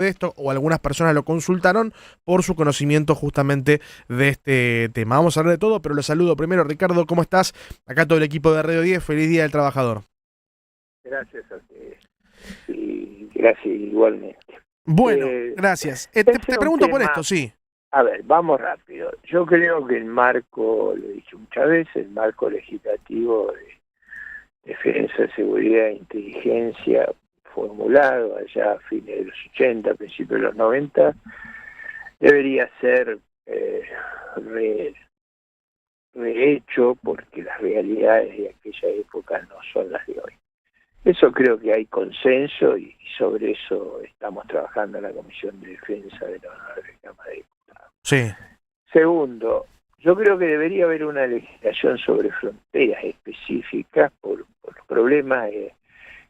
de esto, o algunas personas lo consultaron por su conocimiento justamente de este tema. Vamos a hablar de todo, pero lo saludo primero. Ricardo, ¿cómo estás? Acá todo el equipo de Radio 10, feliz Día del Trabajador. Gracias a ustedes. Y gracias igualmente. Bueno, gracias. Te pregunto por esto, sí. A ver, vamos rápido. Yo creo que el marco, lo he dicho muchas veces, el marco legislativo de defensa, seguridad e inteligencia formulado allá a fines de los 80, principios de los 90, debería ser rehecho porque las realidades de aquella época no son las de hoy. Eso creo que hay consenso y sobre eso estamos trabajando en la Comisión de Defensa de la Honorable Cámara de Diputados. Sí. Segundo, yo creo que debería haber una legislación sobre fronteras específicas por los problemas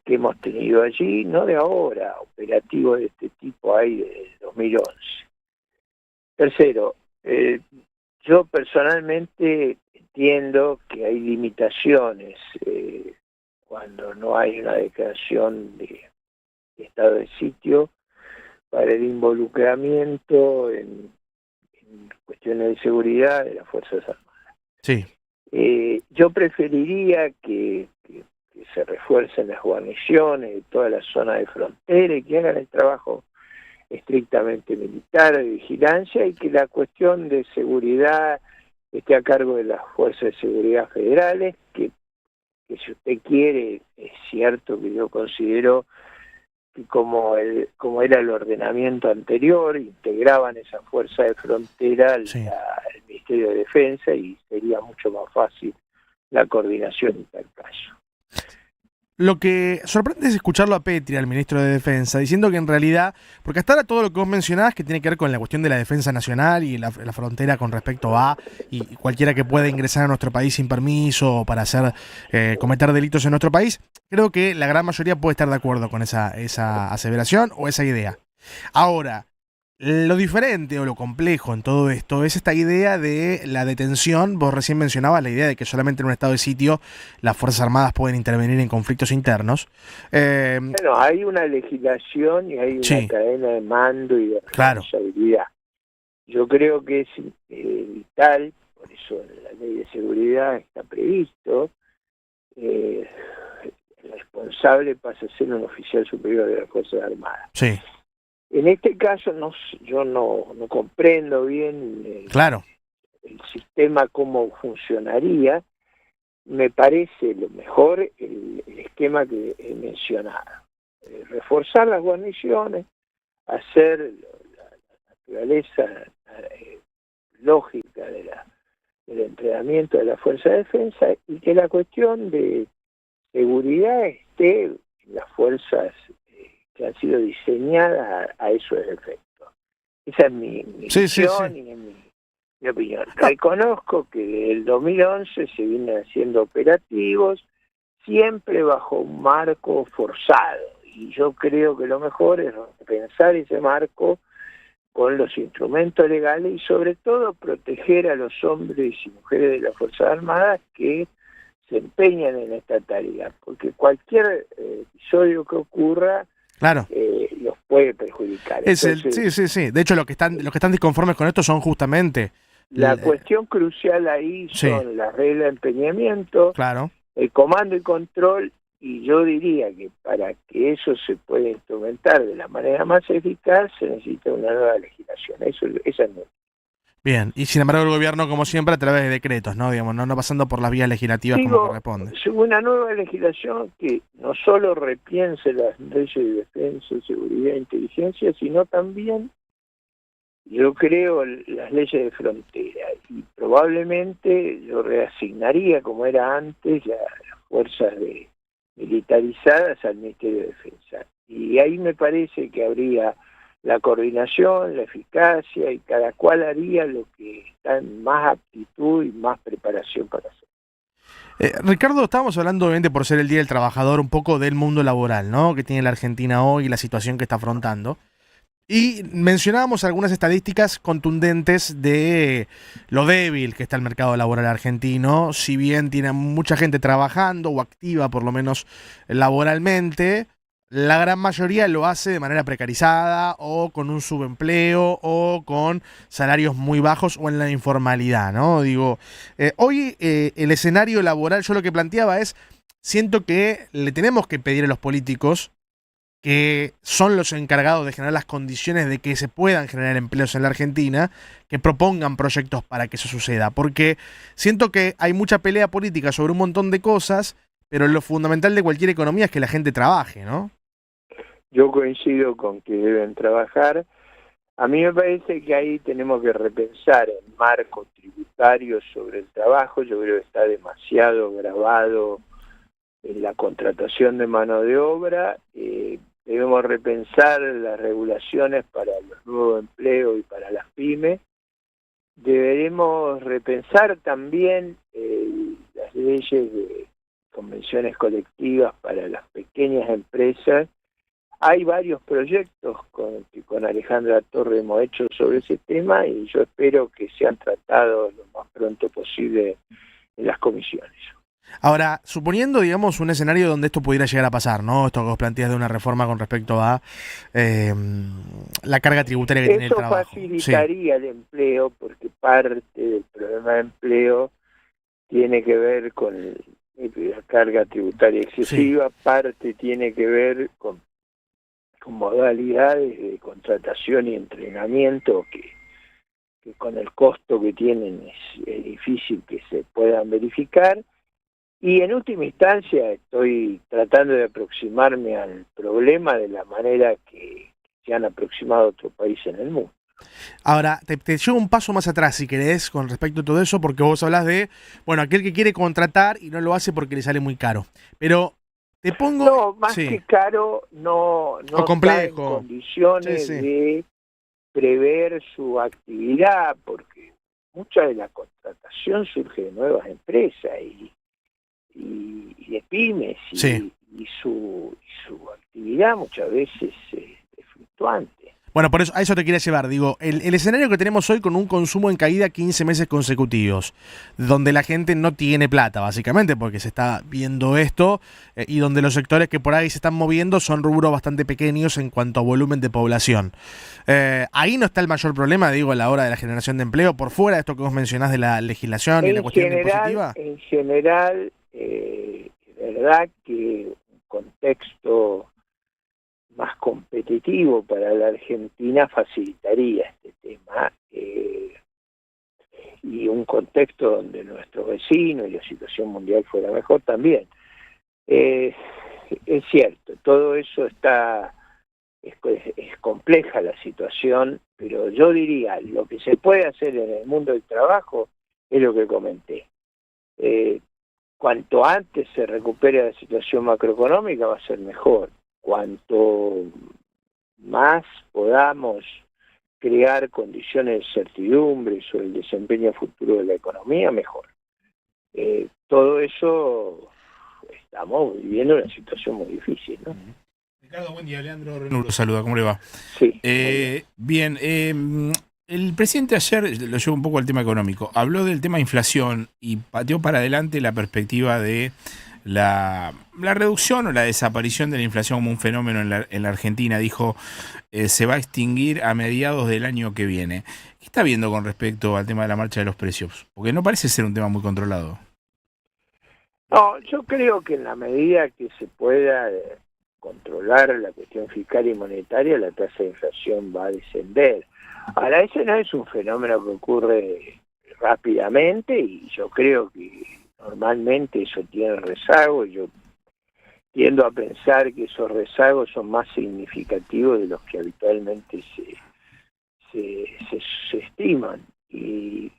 que hemos tenido allí, no de ahora, operativos de este tipo hay desde 2011. Tercero, yo personalmente entiendo que hay limitaciones cuando no hay una declaración de estado de sitio para el involucramiento en cuestiones de seguridad de las Fuerzas Armadas. Sí. Yo preferiría que se refuercen las guarniciones de toda la zona de frontera y que hagan el trabajo estrictamente militar, de vigilancia, y que la cuestión de seguridad esté a cargo de las Fuerzas de Seguridad Federales, que si usted quiere, es cierto que yo considero que como era el ordenamiento anterior, integraban esa fuerza de frontera al Ministerio de Defensa y sería mucho más fácil la coordinación en tal caso. Lo que sorprende es escucharlo a Petri, al ministro de Defensa, diciendo que en realidad, porque hasta ahora todo lo que vos mencionabas que tiene que ver con la cuestión de la defensa nacional y la frontera con respecto a y cualquiera que pueda ingresar a nuestro país sin permiso o para hacer cometer delitos en nuestro país, creo que la gran mayoría puede estar de acuerdo con esa aseveración o esa idea. Ahora, lo diferente o lo complejo en todo esto es esta idea de la detención. Vos recién mencionabas la idea de que solamente en un estado de sitio las Fuerzas Armadas pueden intervenir en conflictos internos. Bueno, hay una legislación y hay una cadena de mando y de responsabilidad. Claro. Yo creo que es vital, por eso en la ley de seguridad está previsto, el responsable pasa a ser un oficial superior de las Fuerzas Armadas. Sí. En este caso yo no comprendo bien el sistema, cómo funcionaría. Me parece lo mejor el esquema que he mencionado. Reforzar las guarniciones, hacer la naturaleza lógica del entrenamiento de la Fuerza de Defensa y que la cuestión de seguridad esté en las fuerzas que han sido diseñadas a esos efectos. Esa es mi visión y mi opinión. Reconozco que desde el 2011 se vienen haciendo operativos siempre bajo un marco forzado y yo creo que lo mejor es pensar ese marco con los instrumentos legales y sobre todo proteger a los hombres y mujeres de las Fuerzas Armadas que se empeñan en esta tarea, porque cualquier episodio que ocurra los puede perjudicar. Sí. De hecho, los que están disconformes con esto son justamente la cuestión crucial ahí son las reglas de empeñamiento, el comando y control, y yo diría que para que eso se pueda instrumentar de la manera más eficaz se necesita una nueva legislación. Esa es nueva. Bien, y sin embargo el gobierno, como siempre, a través de decretos, ¿no? Digamos, no pasando por las vías legislativas como corresponde. Una nueva legislación que no solo repiense las leyes de defensa, seguridad e inteligencia, sino también, yo creo, las leyes de frontera. Y probablemente yo reasignaría, como era antes, las fuerzas militarizadas al Ministerio de Defensa. Y ahí me parece que habría la coordinación, la eficacia, y cada cual haría lo que está en más aptitud y más preparación para hacer. Ricardo, estábamos hablando obviamente por ser el Día del Trabajador un poco del mundo laboral, ¿no? Que tiene la Argentina hoy y la situación que está afrontando. Y mencionábamos algunas estadísticas contundentes de lo débil que está el mercado laboral argentino, si bien tiene mucha gente trabajando o activa por lo menos laboralmente. la gran mayoría lo hace de manera precarizada o con un subempleo o con salarios muy bajos o en la informalidad, ¿no? Digo, hoy el escenario laboral, yo lo que planteaba es, siento que le tenemos que pedir a los políticos que son los encargados de generar las condiciones de que se puedan generar empleos en la Argentina, que propongan proyectos para que eso suceda. Porque siento que hay mucha pelea política sobre un montón de cosas, pero lo fundamental de cualquier economía es que la gente trabaje, ¿no? Yo coincido con que deben trabajar. A mí me parece que ahí tenemos que repensar el marco tributario sobre el trabajo. Yo creo que está demasiado grabado en la contratación de mano de obra. Debemos repensar las regulaciones para los nuevos empleos y para las pymes. Deberemos repensar también las leyes de convenciones colectivas para las pequeñas empresas. Hay varios proyectos que con Alejandra Torre hemos hecho sobre ese tema y yo espero que sean tratados lo más pronto posible en las comisiones. Ahora, suponiendo, digamos, un escenario donde esto pudiera llegar a pasar, ¿no? Esto que vos planteas de una reforma con respecto a la carga tributaria que tiene el Eso trabajo. facilitaría el empleo porque parte del problema de empleo tiene que ver con la carga tributaria excesiva, parte tiene que ver con modalidades de contratación y entrenamiento que con el costo que tienen es difícil que se puedan verificar. Y en última instancia estoy tratando de aproximarme al problema de la manera que se han aproximado a otros países en el mundo. Ahora, te llevo un paso más atrás, si querés, con respecto a todo eso, porque vos hablás de, bueno, aquel que quiere contratar y no lo hace porque le sale muy caro. Pero te pongo... No, más que caro, no está en condiciones de prever su actividad, porque mucha de la contratación surge de nuevas empresas y de pymes, y su actividad muchas veces es fluctuante. Bueno, por eso, a eso te quería llevar. Digo, el escenario que tenemos hoy con un consumo en caída 15 meses consecutivos, donde la gente no tiene plata, básicamente, porque se está viendo esto, y donde los sectores que por ahí se están moviendo son rubros bastante pequeños en cuanto a volumen de población. Ahí no está el mayor problema, digo, a la hora de la generación de empleo, por fuera de esto que vos mencionás de la legislación y la cuestión impositiva. En general, es verdad que un contexto más competitivo para la Argentina facilitaría este tema, y un contexto donde nuestro vecino y la situación mundial fuera mejor también. Es cierto, todo eso es compleja la situación, pero yo diría, lo que se puede hacer en el mundo del trabajo es lo que comenté. Cuanto antes se recupere la situación macroeconómica va a ser mejor. Cuanto más podamos crear condiciones de certidumbre sobre el desempeño futuro de la economía, mejor. Todo eso estamos viviendo una situación muy difícil, ¿no? Ricardo, buen día. Leandro Renuro saluda, ¿cómo le va? Sí. Bien, el presidente ayer, lo llevo un poco al tema económico, habló del tema inflación y pateó para adelante la perspectiva de la reducción o la desaparición de la inflación como un fenómeno en la Argentina. Dijo, se va a extinguir a mediados del año que viene. ¿Qué está viendo con respecto al tema de la marcha de los precios? Porque no parece ser un tema muy controlado. No, yo creo que en la medida que se pueda controlar la cuestión fiscal y monetaria, la tasa de inflación va a descender. Ahora, ese no es un fenómeno que ocurre rápidamente y yo creo que normalmente eso tiene rezago. Yo tiendo a pensar que esos rezagos son más significativos de los que habitualmente se estiman, y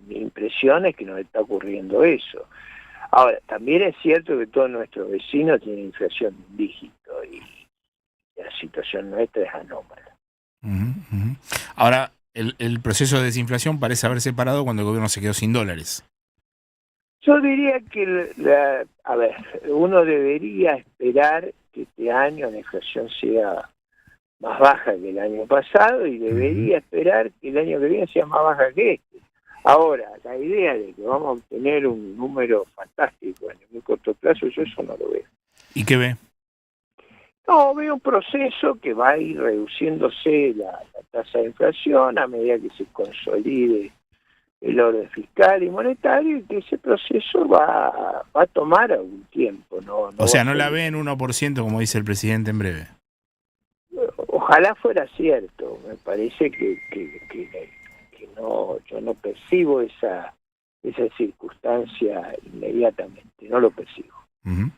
mi impresión es que nos está ocurriendo eso. Ahora, también es cierto que todos nuestros vecinos tienen inflación de un dígito y la situación nuestra es anómala. Ahora, el proceso de desinflación parece haberse parado cuando el gobierno se quedó sin dólares. Yo diría que, uno debería esperar que este año la inflación sea más baja que el año pasado y debería esperar que el año que viene sea más baja que este. Ahora, la idea de que vamos a obtener un número fantástico en el muy corto plazo, yo eso no lo veo. ¿Y qué ve? No, veo un proceso que va a ir reduciéndose la tasa de inflación a medida que se consolide el orden fiscal y monetario, y que ese proceso va a tomar algún tiempo. O sea, no la ve en 1%, como dice el presidente, en breve. Ojalá fuera cierto. Me parece que no, yo no percibo esa circunstancia inmediatamente, no lo percibo. Ujú.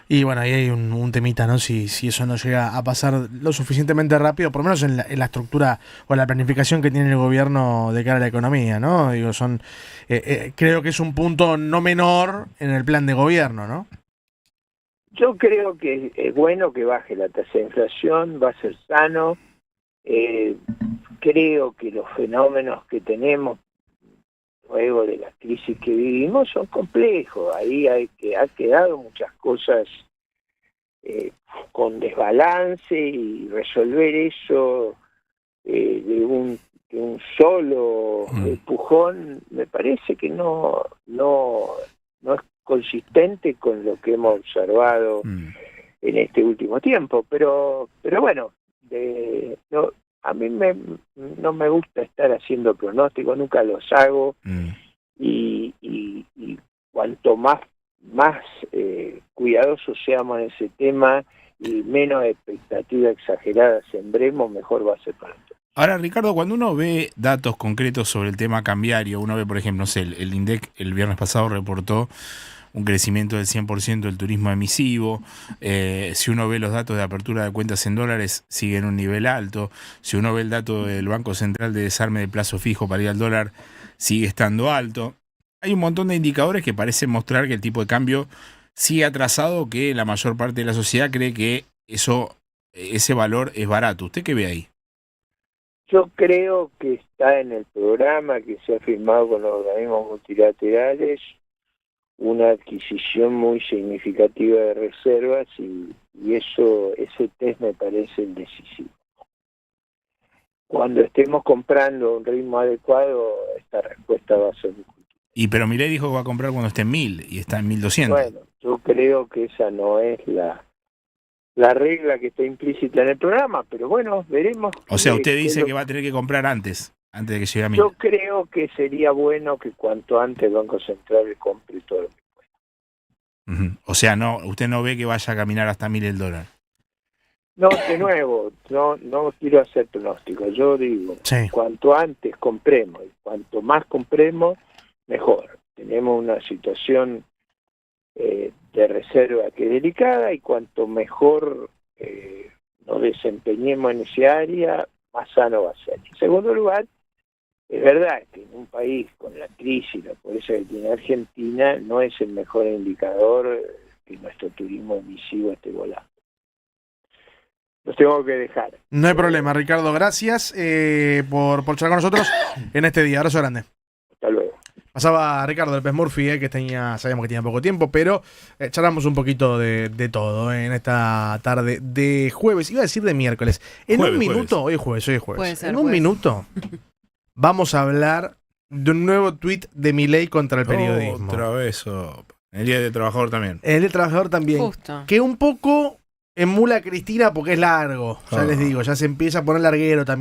Y bueno, ahí hay un temita, ¿no? Si eso no llega a pasar lo suficientemente rápido, por lo menos en la estructura o la planificación que tiene el gobierno de cara a la economía, ¿no? Digo, creo que es un punto no menor en el plan de gobierno, ¿no? Yo creo que es bueno que baje la tasa de inflación, va a ser sano. Creo que los fenómenos que tenemos luego de la crisis que vivimos son complejos. Ahí ha quedado muchas cosas con desbalance, y resolver eso de un solo empujón me parece que no es consistente con lo que hemos observado en este último tiempo. Pero bueno, a mí no me gusta estar haciendo pronósticos, nunca los hago, y cuanto más cuidadosos seamos en ese tema y menos expectativas exageradas sembremos, mejor va a ser para todos. Ahora, Ricardo, cuando uno ve datos concretos sobre el tema cambiario, uno ve, por ejemplo, no sé, el INDEC el viernes pasado reportó un crecimiento del 100% del turismo emisivo. Si uno ve los datos de apertura de cuentas en dólares, sigue en un nivel alto. Si uno ve el dato del Banco Central de desarme de plazo fijo para ir al dólar, sigue estando alto. Hay un montón de indicadores que parecen mostrar que el tipo de cambio sigue atrasado, que la mayor parte de la sociedad cree que ese valor es barato. ¿Usted qué ve ahí? Yo creo que está en el programa que se ha firmado con los organismos multilaterales una adquisición muy significativa de reservas, y ese test me parece el decisivo. Cuando estemos comprando a un ritmo adecuado, esta respuesta va a ser muy útil. Pero Milei dijo que va a comprar cuando esté en 1000 y está en 1200. Bueno, yo creo que esa no es la regla que está implícita en el programa, pero bueno, veremos. O sea, usted dice que va a tener que comprar antes de que llegue a 1000. Yo creo que sería bueno que cuanto antes el Banco Central compre todo lo que pueda. O sea, usted no ve que vaya a caminar hasta 1000 el dólar. No, de nuevo, no quiero hacer pronósticos. Yo digo, Sí. Cuanto antes compremos, y cuanto más compremos, mejor. Tenemos una situación de reserva que es delicada, y cuanto mejor nos desempeñemos en esa área, más sano va a ser. En segundo lugar, es verdad que en un país con la crisis, la pobreza que tiene Argentina, no es el mejor indicador que nuestro turismo emisivo esté volando. Los tengo que dejar. No hay problema, Ricardo. Gracias por charlar con nosotros en este día. Abrazo grande. Hasta luego. Pasaba Ricardo López Murphy, que sabíamos que tenía poco tiempo, pero charlamos un poquito de todo en esta tarde de jueves. Iba a decir de miércoles. Un minuto, hoy es jueves. Puede ser, un minuto vamos a hablar de un nuevo tuit de Milei contra el periodismo. Otra vez, el Día del Trabajador también. El del Trabajador también. Justo. Que un poco emula a Cristina porque es largo. Ya les digo, ya se empieza a poner larguero también.